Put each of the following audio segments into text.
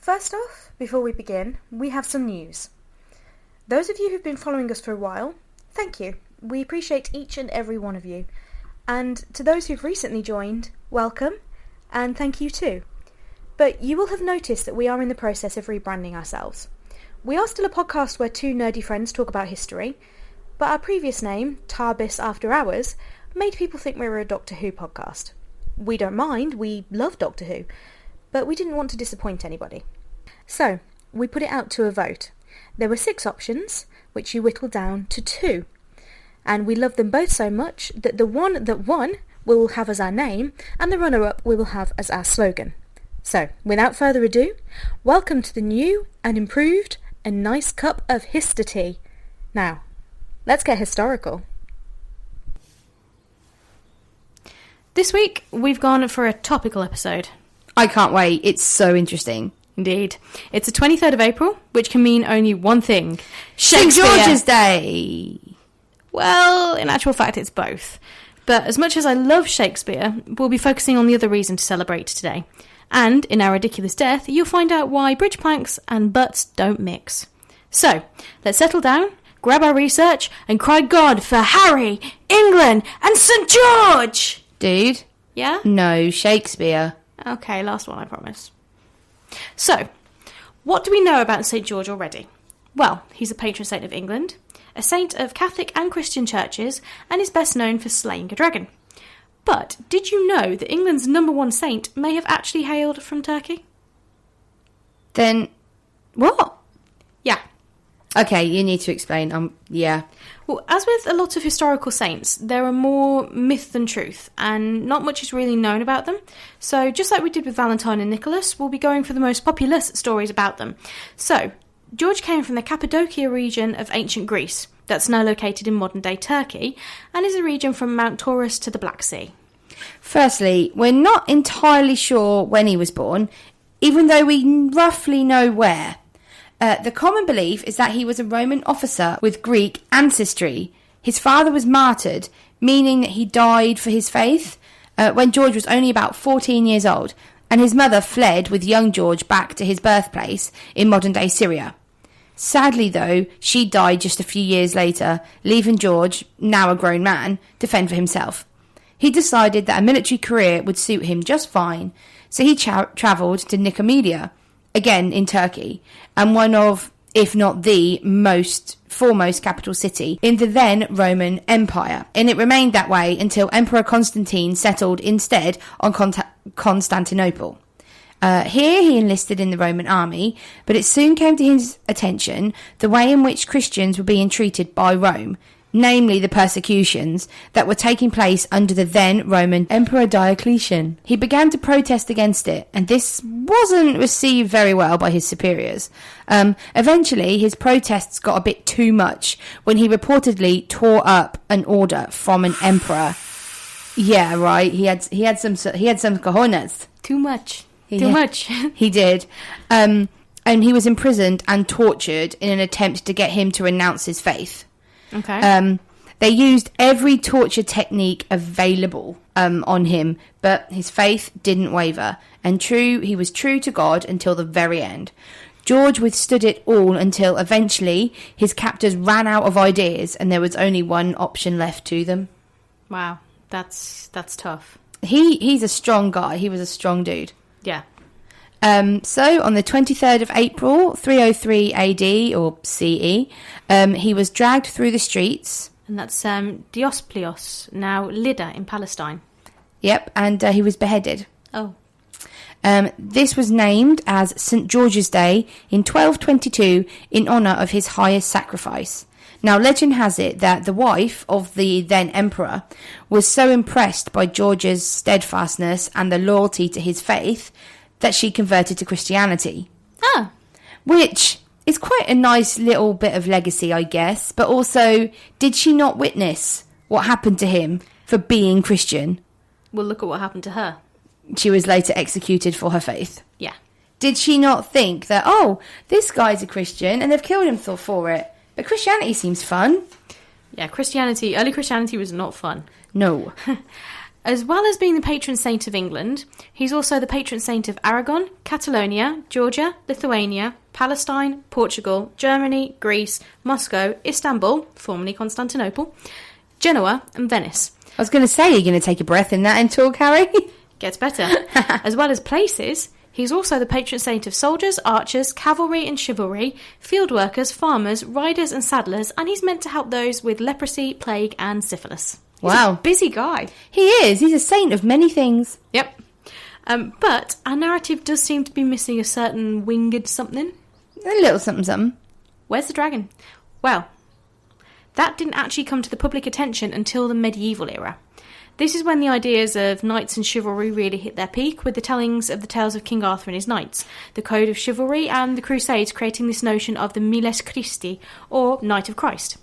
First off, before we begin, we have some news. Those of you who've been following us for a while, thank you. We appreciate each and every one of you. And to those who've recently joined, welcome, and thank you too. But you will have noticed that we are in the process of rebranding ourselves. We are still a podcast where two nerdy friends talk about history, but our previous name, TARBIS After Hours, made people think we were a Doctor Who podcast. We don't mind, we love Doctor Who, but we didn't want to disappoint anybody. So, we put it out to a vote. There were 6 options, which you whittled down to 2. And we love them both so much that the one that won we will have as our name, and the runner-up we will have as our slogan. So, without further ado, welcome to the new and improved A Nice Cup of History. Now, let's get historical. This week, we've gone for a topical episode. I can't wait. It's so interesting. Indeed. It's the 23rd of April, which can mean only one thing. St. George's Day! Well, in actual fact, it's both. But as much as I love Shakespeare, we'll be focusing on the other reason to celebrate today. And in our ridiculous death, you'll find out why bridge planks and butts don't mix. So, let's settle down, grab our research, and cry God for Harry, England, and St. George! Dude? Yeah? No, Shakespeare. Okay, last one, I promise. So, what do we know about St. George already? Well, he's a patron saint of England, a saint of Catholic and Christian churches, and is best known for slaying a dragon. But did you know that England's number one saint may have actually hailed from Turkey? Then, what? Yeah. Okay, you need to explain. Yeah. Well, as with a lot of historical saints, there are more myth than truth, and not much is really known about them. So, just like we did with Valentine and Nicholas, we'll be going for the most populous stories about them. So, George came from the Cappadocia region of ancient Greece, that's now located in modern-day Turkey, and is a region from Mount Taurus to the Black Sea. Firstly, we're not entirely sure when he was born, even though we roughly know where. The common belief is that he was a Roman officer with Greek ancestry. His father was martyred, meaning that he died for his faith, when George was only about 14 years old, and his mother fled with young George back to his birthplace in modern-day Syria. Sadly, though, she died just a few years later, leaving George, now a grown man, to fend for himself. He decided that a military career would suit him just fine, so he travelled to Nicomedia, again in Turkey, and one of, if not the, foremost capital city in the then Roman Empire. And it remained that way until Emperor Constantine settled instead on Constantinople. Here he enlisted in the Roman army, but it soon came to his attention the way in which Christians were being treated by Rome, namely the persecutions that were taking place under the then Roman Emperor Diocletian. He began to protest against it, and this wasn't received very well by his superiors. Eventually, his protests got a bit too much when he reportedly tore up an order from an emperor. Yeah, right. He had some cojones. Too much. Too much. He did. And he was imprisoned and tortured in an attempt to get him to renounce his faith. Okay. They used every torture technique available on him, but his faith didn't waver. And he was true to God until the very end. George withstood it all until eventually his captors ran out of ideas and there was only one option left to them. Wow, that's tough. He's a strong guy. He was a strong dude. Yeah. So, on the 23rd of April, 303 AD, or CE, he was dragged through the streets. And that's Diospleos, now Lydda in Palestine. Yep, and he was beheaded. Oh. This was named as St. George's Day in 1222 in honour of his highest sacrifice. Now, legend has it that the wife of the then emperor was so impressed by George's steadfastness and the loyalty to his faith that she converted to Christianity. Ah. Which is quite a nice little bit of legacy, I guess. But also, did she not witness what happened to him for being Christian? Well, look at what happened to her. She was later executed for her faith. Yeah. Did she not think that, oh, this guy's a Christian and they've killed him for it? But Christianity seems fun. Yeah, early Christianity was not fun. No. As well as being the patron saint of England, he's also the patron saint of Aragon, Catalonia, Georgia, Lithuania, Palestine, Portugal, Germany, Greece, Moscow, Istanbul, formerly Constantinople, Genoa, and Venice. I was going to say, you're going to take a breath in that and talk, Harry? Gets better. As well as places, he's also the patron saint of soldiers, archers, cavalry and chivalry, field workers, farmers, riders and saddlers, and he's meant to help those with leprosy, plague and syphilis. He's Wow. a busy guy. He is. He's a saint of many things. Yep. But our narrative does seem to be missing a certain winged something. A little something, something. Where's the dragon? Well, that didn't actually come to the public attention until the medieval era. This is when the ideas of knights and chivalry really hit their peak, with the tellings of the tales of King Arthur and his knights, the code of chivalry and the Crusades creating this notion of the Miles Christi, or Knight of Christ.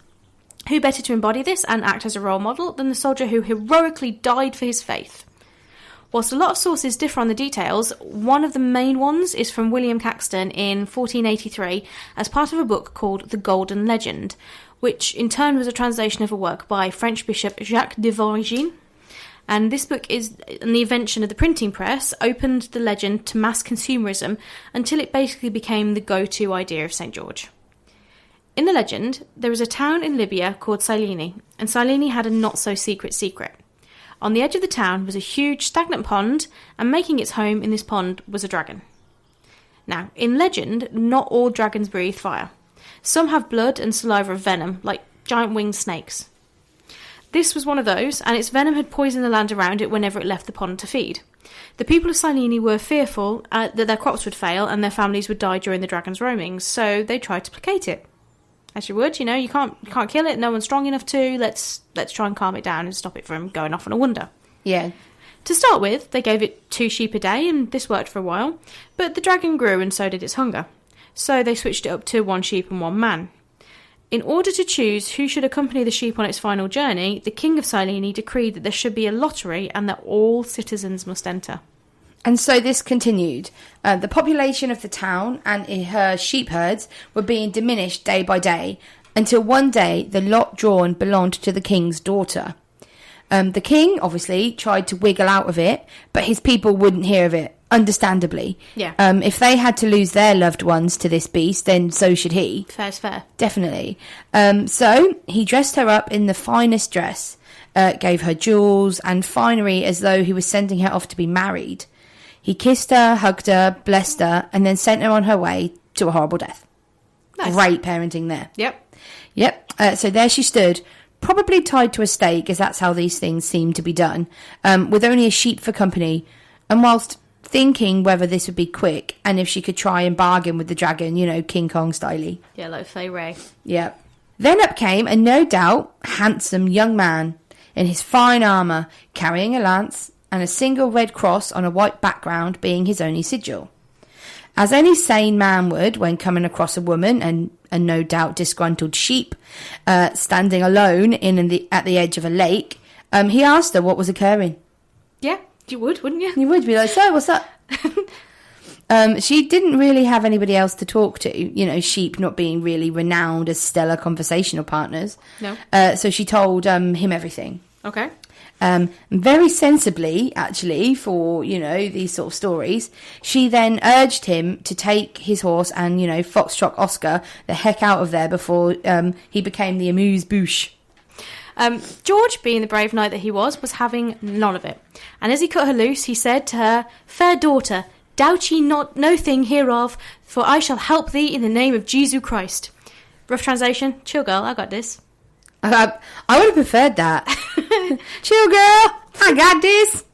Who better to embody this and act as a role model than the soldier who heroically died for his faith? Whilst a lot of sources differ on the details, one of the main ones is from William Caxton in 1483 as part of a book called The Golden Legend, which in turn was a translation of a work by French Bishop Jacques de Voragine. And this book and the invention of the printing press opened the legend to mass consumerism until it basically became the go-to idea of St. George. In the legend, there is a town in Libya called Cyllene, and Cyllene had a not-so-secret secret. On the edge of the town was a huge stagnant pond, and making its home in this pond was a dragon. Now, in legend, not all dragons breathe fire. Some have blood and saliva of venom, like giant winged snakes. This was one of those, and its venom had poisoned the land around it whenever it left the pond to feed. The people of Cyllene were fearful that their crops would fail and their families would die during the dragon's roamings, so they tried to placate it. As you would, you can't kill it, no one's strong enough to, let's try and calm it down and stop it from going off on a wonder. Yeah. To start with, they gave it 2 sheep a day, and this worked for a while, but the dragon grew and so did its hunger. So they switched it up to 1 sheep and 1 man. In order to choose who should accompany the sheep on its final journey, the king of Cyllene decreed that there should be a lottery and that all citizens must enter. And so this continued. The population of the town and her sheep herds were being diminished day by day, until one day the lot drawn belonged to the king's daughter. The king, obviously, tried to wiggle out of it, but his people wouldn't hear of it, understandably. Yeah. If they had to lose their loved ones to this beast, then so should he. Fair's fair. Definitely. So he dressed her up in the finest dress, gave her jewels and finery as though he was sending her off to be married. He kissed her, hugged her, blessed her, and then sent her on her way to a horrible death. Nice. Great parenting there. Yep. So there she stood, probably tied to a stake, as that's how these things seem to be done, with only a sheep for company, and whilst thinking whether this would be quick, and if she could try and bargain with the dragon, King Kong styley. Yeah, like Fay Ray. Yeah. Then up came a no doubt handsome young man in his fine armour, carrying a lance, and a single red cross on a white background being his only sigil. As any sane man would when coming across a woman and a no doubt disgruntled sheep standing alone at the edge of a lake, he asked her what was occurring. Yeah, you would, wouldn't you? You would be like, so what's up? She didn't really have anybody else to talk to, sheep not being really renowned as stellar conversational partners. No. So she told him everything. Okay. Very sensibly, actually, for, these sort of stories, she then urged him to take his horse and, foxtrot Oscar the heck out of there before he became the amuse-bouche. George, being the brave knight that he was having none of it. And as he cut her loose, he said to her, "Fair daughter, doubt ye not no thing hereof, for I shall help thee in the name of Jesus Christ." Rough translation, chill girl, I got this. I would have preferred that. Chill, girl. I got this.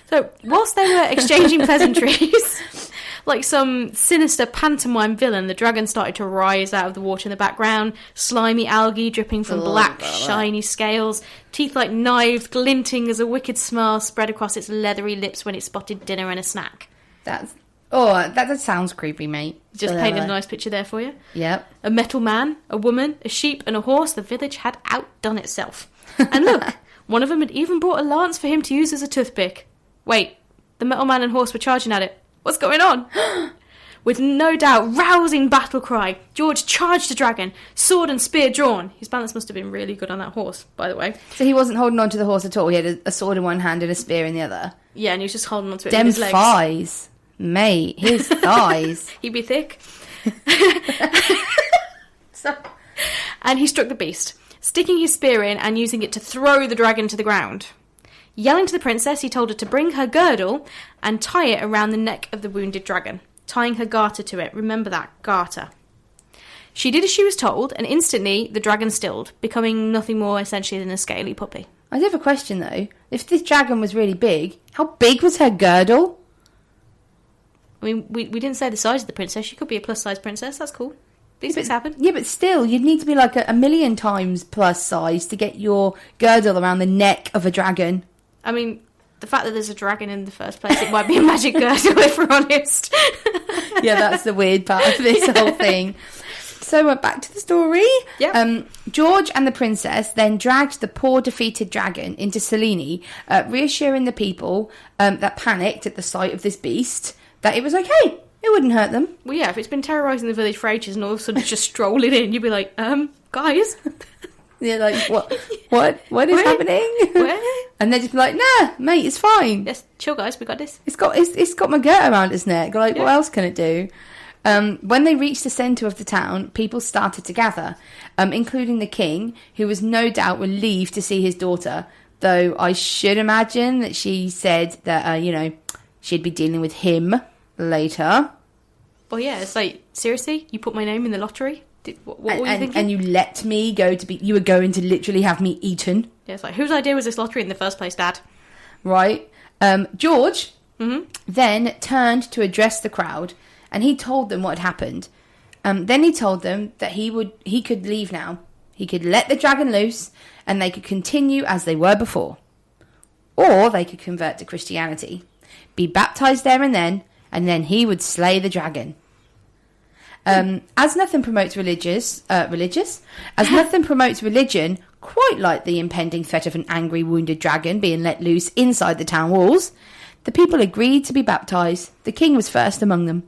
So, whilst they were exchanging pleasantries, like some sinister pantomime villain, the dragon started to rise out of the water in the background, slimy algae dripping from black, shiny scales, teeth like knives glinting as a wicked smile spread across its leathery lips when it spotted dinner and a snack. That sounds creepy, mate. Just painted a nice picture there for you. Yep. A metal man, a woman, a sheep and a horse. The village had outdone itself. And look, one of them had even brought a lance for him to use as a toothpick. Wait, the metal man and horse were charging at it. What's going on? With no doubt rousing battle cry, George charged the dragon, sword and spear drawn. His balance must have been really good on that horse, by the way. So he wasn't holding on to the horse at all. He had a sword in one hand and a spear in the other. Yeah, and he was just holding on to it Dem with his legs. thighs. Mate, his thighs. He'd be thick. And he struck the beast, sticking his spear in and using it to throw the dragon to the ground. Yelling to the princess, he told her to bring her girdle and tie it around the neck of the wounded dragon, tying her garter to it. Remember that, garter. She did as she was told, and instantly the dragon stilled, becoming nothing more essentially than a scaly puppy. I do have a question though. If this dragon was really big, how big was her girdle? I mean, we didn't say the size of the princess. She could be a plus-size princess. That's cool. These things happen. Yeah, but still, you'd need to be like a million times plus size to get your girdle around the neck of a dragon. I mean, the fact that there's a dragon in the first place, it might be a magic girdle, if we're honest. Yeah, that's the weird part of this whole thing. So back to the story. Yeah. George and the princess then dragged the poor defeated dragon into Selene, reassuring the people that panicked at the sight of this beast that it was okay. It wouldn't hurt them. Well, yeah, if it's been terrorising the village for ages and all of a sudden just strolling in, you'd be like, guys? Yeah, like, what is happening? Where? And they'd just be like, nah, mate, it's fine. Yes, chill, guys, we got this. It's got my girt around its neck. Like, Yeah. What else can it do? When they reached the centre of the town, people started to gather, including the king, who was no doubt relieved to see his daughter, though I should imagine that she said that, she'd be dealing with him later. Well, yeah, it's like, seriously? You put my name in the lottery? What were you thinking? And you let me you were going to literally have me eaten. Yeah, it's like, whose idea was this lottery in the first place, Dad? Right. George then turned to address the crowd, and he told them what had happened. Then he told them that he could leave now. He could let the dragon loose, and they could continue as they were before. Or they could convert to Christianity, be baptised there and then he would slay the dragon. As nothing promotes nothing promotes religion, quite like the impending threat of an angry, wounded dragon being let loose inside the town walls, the people agreed to be baptised. The king was first among them.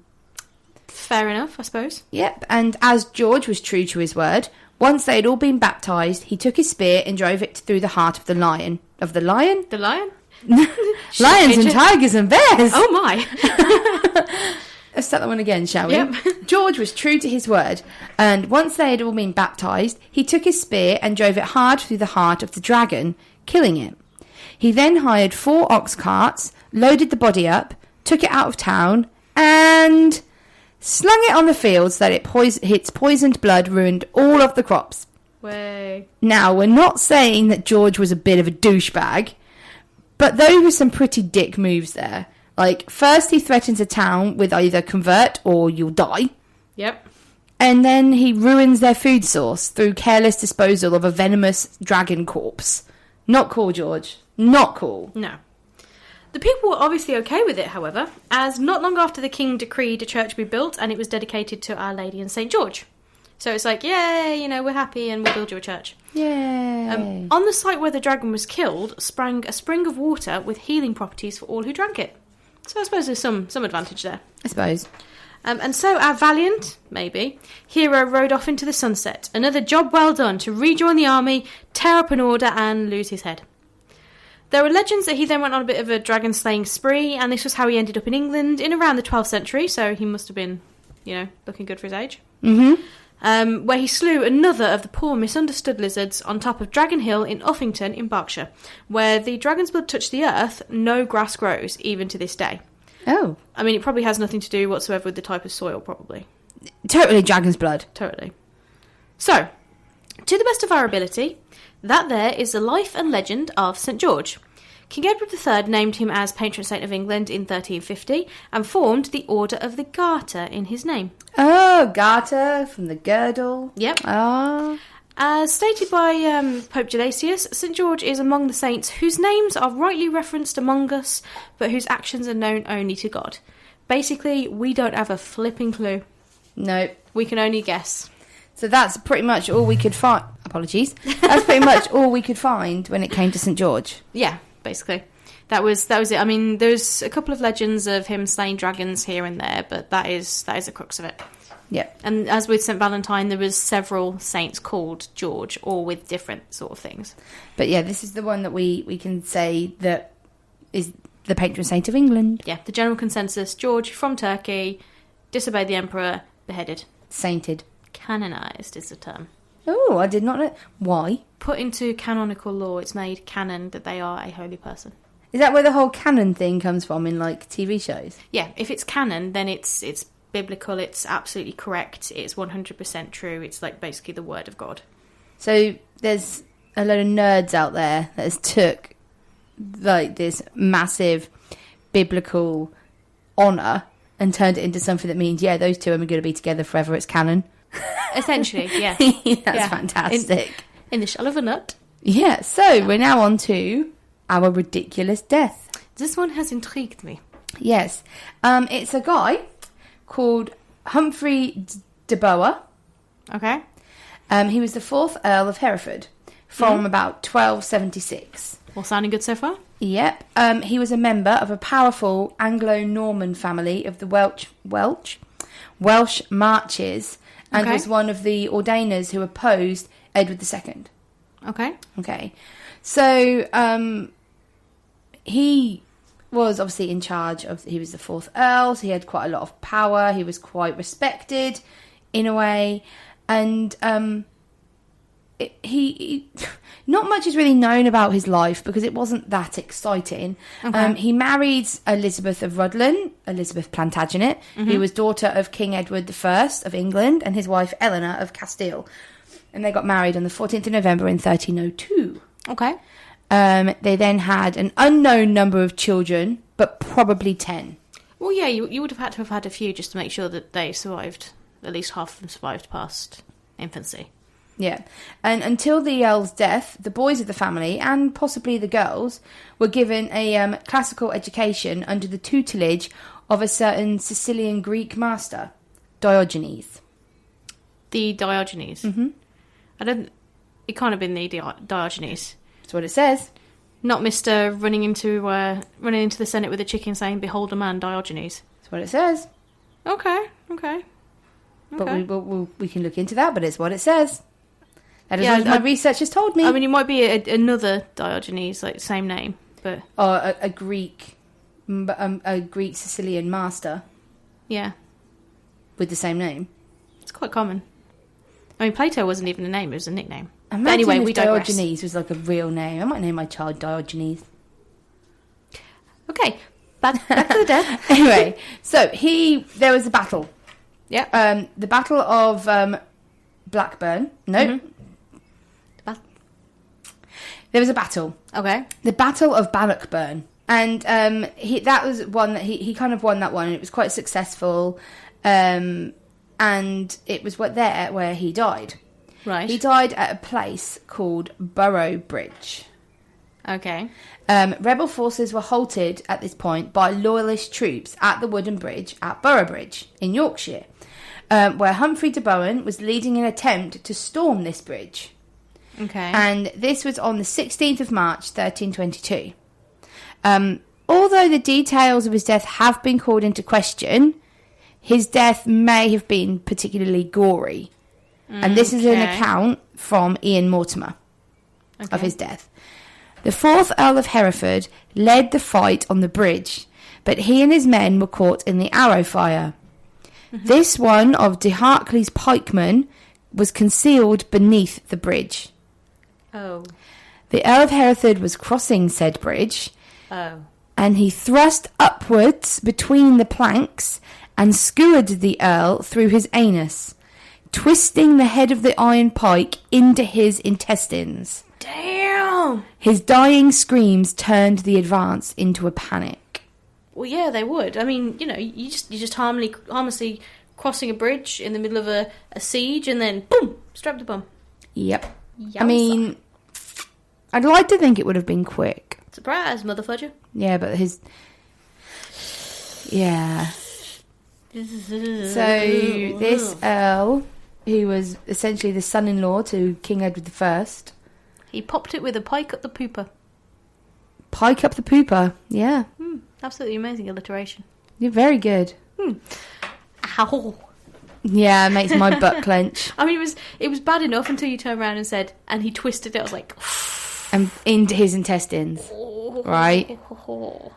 Fair enough, I suppose. Yep, and as George was true to his word, once they had all been baptised, he took his spear and drove it through the heart of the lion. Of the lion? The lion? Lions and tigers and bears! Oh my! Let's start that one again, shall we? Yep. George was true to his word, and once they had all been baptised, he took his spear and drove it hard through the heart of the dragon, killing it. He then hired 4 ox carts, loaded the body up, took it out of town, and slung it on the fields so that its poisoned blood ruined all of the crops. Way. Now, we're not saying that George was a bit of a douchebag, but those were some pretty dick moves there. Like, first he threatens a town with either convert or you'll die. Yep. And then he ruins their food source through careless disposal of a venomous dragon corpse. Not cool, George. Not cool. No. The people were obviously okay with it, however, as not long after the king decreed a church be built and it was dedicated to Our Lady and St. George. So it's like, yay, we're happy and we'll build you a church. Yay. On the site where the dragon was killed sprang a spring of water with healing properties for all who drank it. So I suppose there's some advantage there. I suppose. And so our valiant, maybe, hero rode off into the sunset. Another job well done to rejoin the army, tear up an order and lose his head. There are legends that he then went on a bit of a dragon-slaying spree, and this was how he ended up in England in around the 12th century, so he must have been, looking good for his age. Mm-hmm. Where he slew another of the poor misunderstood lizards on top of Dragon Hill in Uffington in Berkshire. Where the dragon's blood touched the earth, no grass grows, even to this day. Oh. I mean, it probably has nothing to do whatsoever with the type of soil, probably. Totally dragon's blood. Totally. So, to the best of our ability, that there is the life and legend of St. George. King Edward III named him as patron saint of England in 1350 and formed the Order of the Garter in his name. Oh, garter from the girdle. Yep. Ah. As stated by Pope Gelasius, St. George is among the saints whose names are rightly referenced among us, but whose actions are known only to God. Basically, we don't have a flipping clue. No. We can only guess. So that's pretty much all we could find. Apologies. That's pretty much all we could find when it came to St. George. Yeah, basically. That was it. I mean, there's a couple of legends of him slaying dragons here and there, but that is the crux of it. Yeah. And as with St. Valentine, there was several saints called George, all with different sort of things. But yeah, this is the one that we can say that is the patron saint of England. Yeah, the general consensus, George from Turkey, disobeyed the emperor, beheaded. Sainted. Canonised is the term. Oh, I did not know. Why? Put into canonical law, it's made canon that they are a holy person. Is that where the whole canon thing comes from in, like, TV shows? Yeah, if it's canon, then it's biblical, it's absolutely correct, it's 100% true, it's like basically the word of God. So there's a load of nerds out there that has took, like, this massive biblical honour and turned it into something that means, yeah, those two are going to be together forever, it's canon. Essentially, yeah. That's fantastic. In the shell of a nut. Yeah, so we're now on to our ridiculous death. This one has intrigued me. Yes. It's a guy called Humphrey de Bohun. Okay. He was the 4th Earl of Hereford from about 1276. All sounding good so far? Yep. He was a member of a powerful Anglo-Norman family of the Welsh Marches and was one of the Ordainers who opposed Edward II. Okay. Okay. So he was obviously in charge of, he was the 4th Earl, so he had quite a lot of power, he was quite respected in a way, and he not much is really known about his life because it wasn't that exciting. Okay. He married Elizabeth of Rhuddlan, Elizabeth Plantagenet, who was daughter of King Edward I of England, and his wife Eleanor of Castile, and they got married on the 14th of November in 1302. Okay. They then had an unknown number of children, but probably 10. Well, yeah, you would have had a few just to make sure that they survived, at least half of them survived past infancy. Yeah. And until the Earl's death, the boys of the family, and possibly the girls, were given a classical education under the tutelage of a certain Sicilian Greek master, Diogenes. The Diogenes? Mm-hmm. It can't have been the Diogenes. That's what it says. Not Mr. running into the Senate with a chicken saying, "Behold a man, Diogenes." That's what it says. Okay. But we can look into that, but it's what it says. That is what my research has told me. I mean, it might be another Diogenes, like same name, but or a Greek Sicilian master. Yeah, with the same name. It's quite common. I mean, Plato wasn't even a name; it was a nickname. Imagine but anyway, if we digress. Diogenes was like a real name. I might name my child Diogenes. Okay, back to the death. Anyway, so there was a battle. Yeah. The Battle of Blackburn. No. Mm-hmm. There was a battle. Okay. The Battle of Bannockburn. And that was one that he kind of won that one, and it was quite successful. And it was where he died. Right. He died at a place called Boroughbridge. Okay. Rebel forces were halted at this point by loyalist troops at the wooden bridge at Boroughbridge in Yorkshire, where Humphrey de Bohun was leading an attempt to storm this bridge. Okay. And this was on the 16th of March, 1322. Although the details of his death have been called into question, his death may have been particularly gory. And this is an account from Ian Mortimer of his death. The 4th Earl of Hereford led the fight on the bridge, but he and his men were caught in the arrow fire. Mm-hmm. This one of de Harclay's pikemen was concealed beneath the bridge. Oh. The Earl of Hereford was crossing said bridge, and he thrust upwards between the planks and skewered the Earl through his anus, twisting the head of the iron pike into his intestines. Damn! His dying screams turned the advance into a panic. Well, yeah, they would. I mean, you just harmlessly crossing a bridge in the middle of a siege, and then boom, strap the bum. Yep. Yowza. I mean, I'd like to think it would have been quick. Surprise, motherfudger. Yeah, but yeah. So this Earl, who was essentially the son-in-law to King Edward I, he popped it with a pike at the pooper. Pike up the pooper. Yeah. Absolutely amazing alliteration. You're very good. Ow. Yeah, it makes my butt clench. I mean, it was bad enough until you turned around and said, and he twisted it. I was like, And into his intestines. Right. Cool.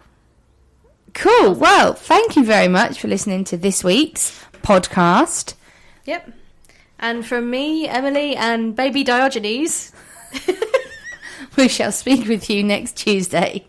Well, thank you very much for listening to this week's podcast. Yep. And from me, Emily, and baby Diogenes, We shall speak with you next Tuesday.